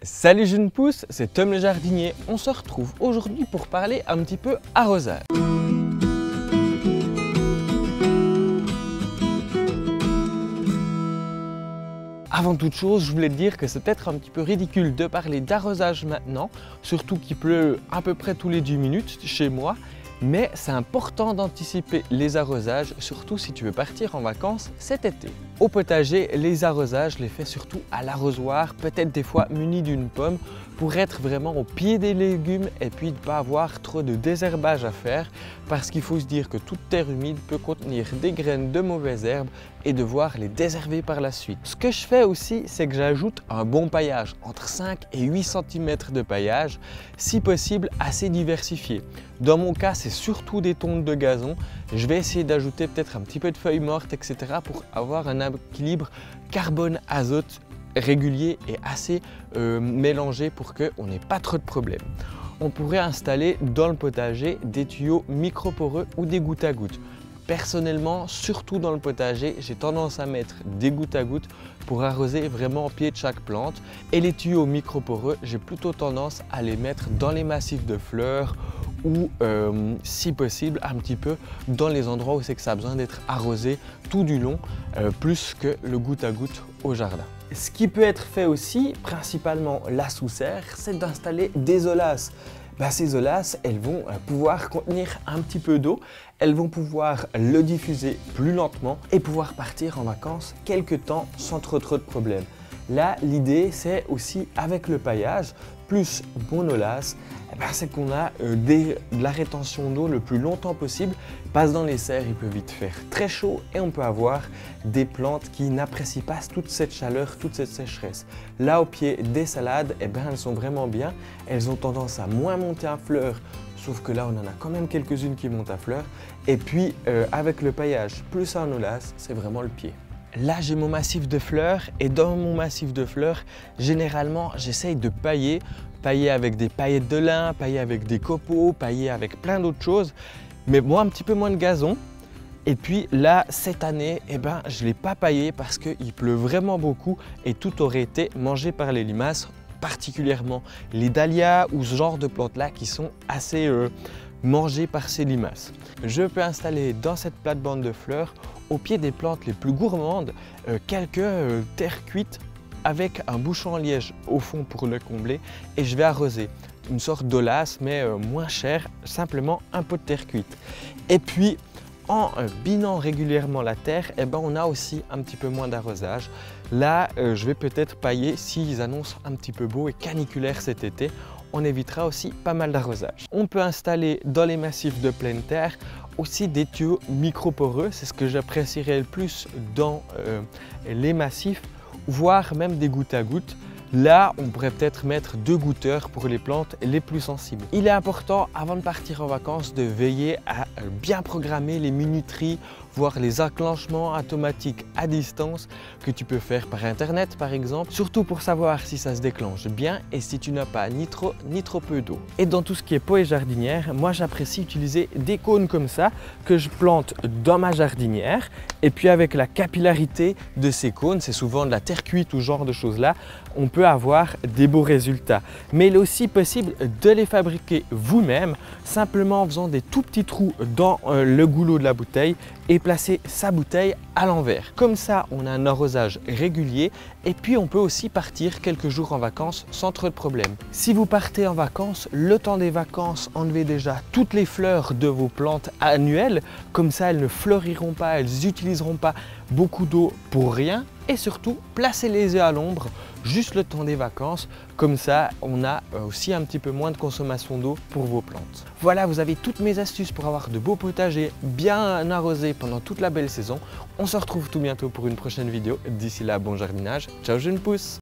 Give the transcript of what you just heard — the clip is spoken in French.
Salut jeunes pousses, c'est Tom le jardinier. On se retrouve aujourd'hui pour parler un petit peu arrosage. Avant toute chose, je voulais te dire que c'est peut-être un petit peu ridicule de parler d'arrosage maintenant, surtout qu'il pleut à peu près tous les 10 minutes chez moi. Mais c'est important d'anticiper les arrosages, surtout si tu veux partir en vacances cet été. Au potager, les arrosages, je les fais surtout à l'arrosoir, peut-être des fois muni d'une pomme, pour être vraiment au pied des légumes et puis ne pas avoir trop de désherbage à faire, parce qu'il faut se dire que toute terre humide peut contenir des graines de mauvaises herbes et devoir les désherber par la suite. Ce que je fais aussi, c'est que j'ajoute un bon paillage, entre 5 et 8 cm de paillage, si possible assez diversifié. Dans mon cas, c'est surtout des tontes de gazon. Je vais essayer d'ajouter peut-être un petit peu de feuilles mortes, etc. pour avoir un équilibre carbone-azote régulier et assez mélangé pour qu'on n'ait pas trop de problèmes. On pourrait installer dans le potager des tuyaux microporeux ou des gouttes à gouttes. Personnellement, surtout dans le potager, j'ai tendance à mettre des gouttes à gouttes pour arroser vraiment au pied de chaque plante. Et les tuyaux microporeux, j'ai plutôt tendance à les mettre dans les massifs de fleurs ou si possible un petit peu dans les endroits où c'est que ça a besoin d'être arrosé tout du long, plus que le goutte à goutte au jardin. Ce qui peut être fait aussi, principalement là sous serre, c'est d'installer des holasses. Ces holasses, elles vont pouvoir contenir un petit peu d'eau, elles vont pouvoir le diffuser plus lentement et pouvoir partir en vacances quelques temps sans trop de problèmes. Là, l'idée, c'est aussi avec le paillage, plus mon holasse, c'est qu'on a de la rétention d'eau le plus longtemps possible. Passe dans les serres, il peut vite faire très chaud et on peut avoir des plantes qui n'apprécient pas toute cette chaleur, toute cette sécheresse. Là, au pied des salades, elles sont vraiment bien. Elles ont tendance à moins monter à fleurs, sauf que là, on en a quand même quelques-unes qui montent à fleurs. Et puis, avec le paillage plus un holasse, c'est vraiment le pied. Là, j'ai mon massif de fleurs et dans mon massif de fleurs, généralement, j'essaye de pailler avec des paillettes de lin, pailler avec des copeaux, pailler avec plein d'autres choses, mais moi, un petit peu moins de gazon. Et puis là, cette année, je ne l'ai pas paillé parce qu'il pleut vraiment beaucoup et tout aurait été mangé par les limaces, particulièrement les dahlias ou ce genre de plantes-là qui sont assez mangées par ces limaces. Je peux installer dans cette plate-bande de fleurs, au pied des plantes les plus gourmandes, quelques terres cuites avec un bouchon en liège au fond pour le combler et je vais arroser. Une sorte d'holasse mais moins cher, simplement un pot de terre cuite. Et puis en binant régulièrement la terre, on a aussi un petit peu moins d'arrosage. Là, je vais peut-être pailler s'ils annoncent un petit peu beau et caniculaire cet été. On évitera aussi pas mal d'arrosage. On peut installer dans les massifs de pleine terre aussi des tuyaux microporeux, c'est ce que j'apprécierais le plus dans les massifs, voire même des gouttes à gouttes. Là, on pourrait peut-être mettre 2 goutteurs pour les plantes les plus sensibles. Il est important, avant de partir en vacances, de veiller à bien programmer les minuteries, voire les enclenchements automatiques à distance que tu peux faire par internet par exemple, surtout pour savoir si ça se déclenche bien et si tu n'as pas ni trop peu d'eau. Et dans tout ce qui est pot et jardinière, moi j'apprécie utiliser des cônes comme ça que je plante dans ma jardinière et puis avec la capillarité de ces cônes, c'est souvent de la terre cuite ou ce genre de choses là, on peut avoir des beaux résultats. Mais il est aussi possible de les fabriquer vous-même, simplement en faisant des tout petits trous dans le goulot de la bouteille et placer sa bouteille à l'envers. Comme ça, on a un arrosage régulier et puis on peut aussi partir quelques jours en vacances sans trop de problèmes. Si vous partez en vacances, le temps des vacances, enlevez déjà toutes les fleurs de vos plantes annuelles. Comme ça, elles ne fleuriront pas, elles n'utiliseront pas beaucoup d'eau pour rien. Et surtout, placez-les à l'ombre juste le temps des vacances. Comme ça, on a aussi un petit peu moins de consommation d'eau pour vos plantes. Voilà, vous avez toutes mes astuces pour avoir de beaux potagers bien arrosés pendant toute la belle saison. On se retrouve tout bientôt pour une prochaine vidéo. D'ici là, bon jardinage. Ciao jeunes pousses!